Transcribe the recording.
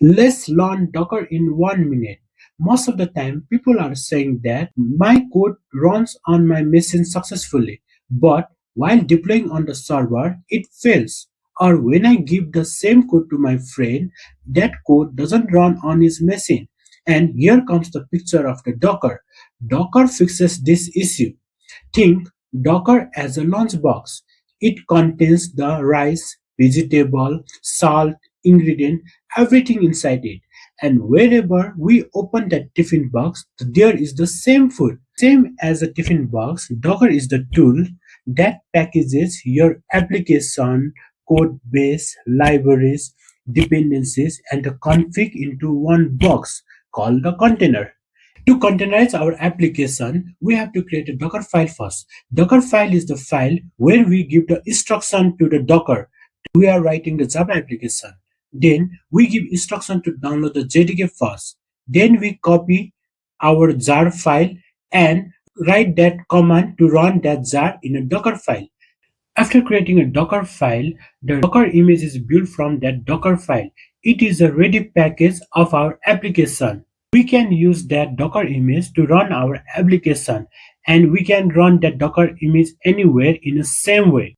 Let's learn Docker in 1 minute. Most of the time, people are saying that my code runs on my machine successfully, but while deploying on the server, it fails. Or when I give the same code to my friend, that code doesn't run on his machine. And here comes the picture of the Docker. Docker fixes this issue. Think Docker as a lunchbox. It contains the rice, vegetable, salt, ingredient, everything inside it. And wherever we open that tiffin box, there is the same food. Same as a tiffin box, Docker is the tool that packages your application, code base, libraries, dependencies, and the config into one box called the container. To containerize our application, we have to create a Docker file first. Docker file is the file where we give the instruction to the Docker. We are writing the Java application. Then we give instruction to download the JDK first. Then we copy our jar file and write that command to run that jar in a Docker file. After creating a Docker file, the Docker image is built from that Docker file. It is a ready package of our application. We can use that Docker image to run our application, and we can run that Docker image anywhere in the same way.